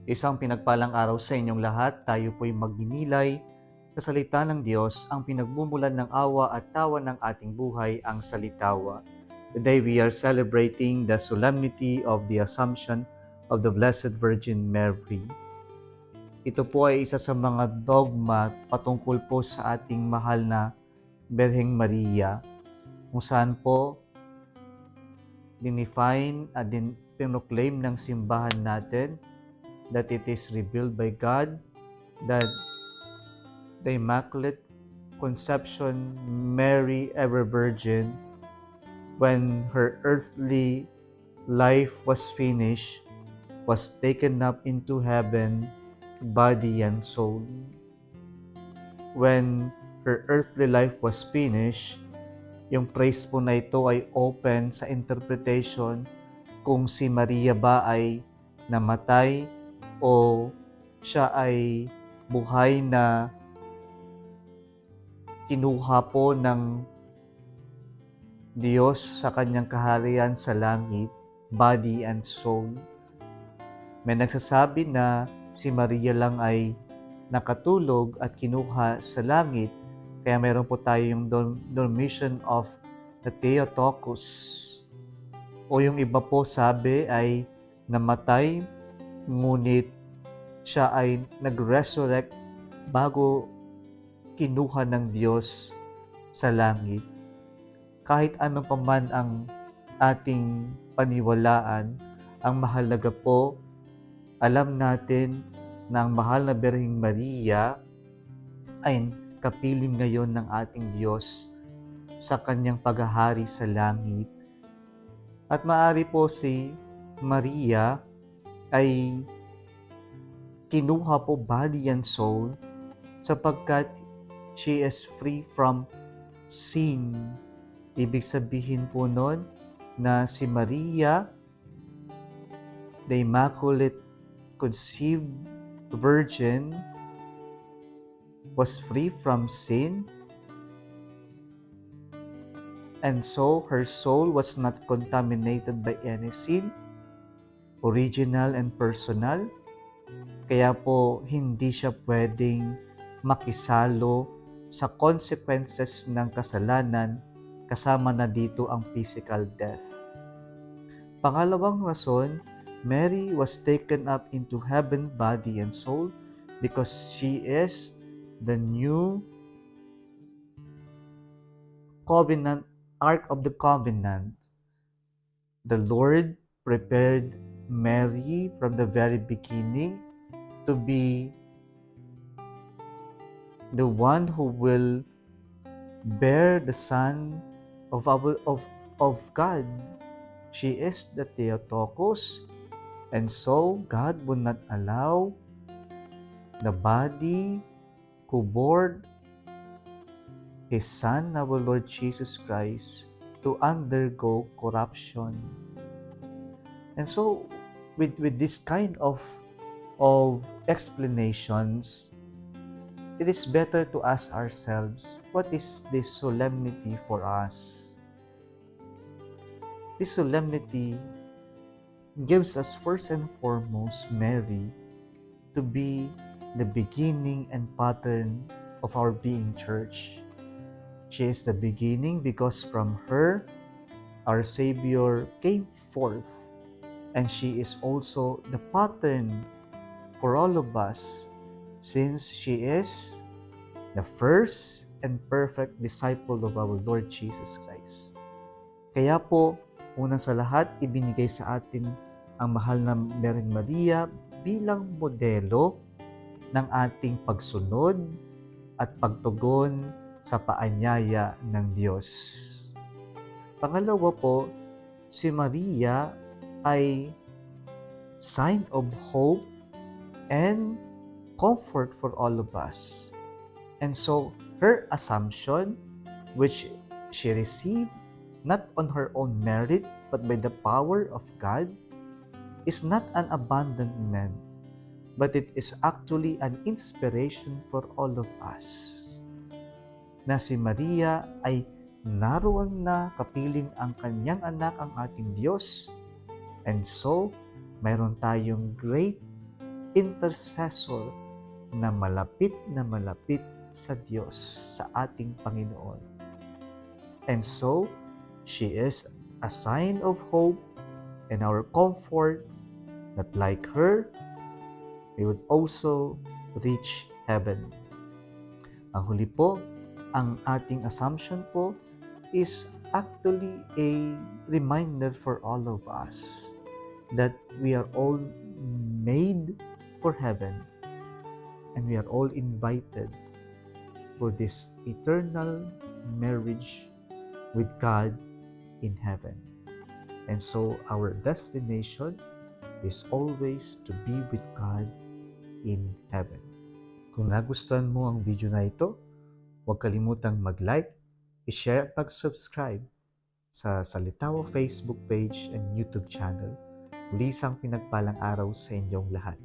Isang pinagpalang araw sa inyong lahat, tayo po'y magninilay sa salita ng Diyos, ang pinagmumulan ng awa at tawa ng ating buhay, ang salitawa. Today we are celebrating the solemnity of the Assumption of the Blessed Virgin Mary. Ito po ay isa sa mga dogma patungkol po sa ating mahal na Berheng Maria, kung saan po dinefine at pinoclaim ng simbahan natin that it is revealed by God that the Immaculate Conception, Mary ever Virgin, when her earthly life was finished, was taken up into heaven, body and soul. When her earthly life was finished, yung praise po na ito ay open sa interpretation kung si Maria ba ay namatay o siya ay buhay na kinuha po ng Diyos sa kanyang kaharian sa langit, body and soul. May nagsasabi na si Maria lang ay nakatulog at kinuha sa langit, kaya meron po tayong dormition of the Theotokos. O yung iba po sabi ay namatay, ngunit siya ay nag-resurrect bago kinuha ng Diyos sa langit. Kahit ano pa man ang ating paniwalaan, ang mahalaga po, alam natin na ang mahal na Birheng Maria ay kapiling ngayon ng ating Diyos sa kanyang paghahari sa langit. At maaari po si Maria ay kinuha po body and soul sapagkat she is free from sin. Ibig sabihin po nun na si Maria, the Immaculate Conceived Virgin, was free from sin, and so her soul was not contaminated by any sin, original and personal. Kaya po hindi siya pwedeng makisalo sa consequences ng kasalanan, kasama na dito ang physical death. Pangalawang rason, Mary was taken up into heaven, body and soul, because she is the new covenant, Ark of the Covenant. The Lord prepared Mary from the very beginning to be the one who will bear the Son of God. She is the Theotokos, and so God will not allow the body who bore His Son, our Lord Jesus Christ, to undergo corruption. And so, with this kind of explanations, it is better to ask ourselves, what is this solemnity for us? This solemnity gives us first and foremost Mary to be the beginning and pattern of our being church. She is the beginning because from her, our Savior came forth, and she is also the pattern for all of us, since she is the first and perfect disciple of our Lord Jesus Christ. Kaya po, unang sa lahat, ibinigay sa atin ang mahal na Birheng Maria bilang modelo ng ating pagsunod at pagtugon sa paanyaya ng Diyos. Pangalawa po, si Maria ay sign of hope and comfort for all of us. And so, her assumption, which she received not on her own merit, but by the power of God, is not an abandonment, but it is actually an inspiration for all of us. Na si Maria ay naroon na kapiling ang kanyang anak, ang ating Diyos, and so mayroon tayong great intercessor na malapit sa Diyos, sa ating Panginoon. And so, she is a sign of hope and our comfort that like her, we would also reach heaven. Ang huli po, ang ating assumption po is actually a reminder for all of us that we are all made for heaven and we are all invited for this eternal marriage with God in heaven. And so our destination is always to be with God in heaven. Kung nagustuhan mo ang video na ito, huwag kalimutang mag-like, i-share at mag-subscribe sa Salitawa Facebook page and YouTube channel. Muli isang pinagpalang araw sa inyong lahat.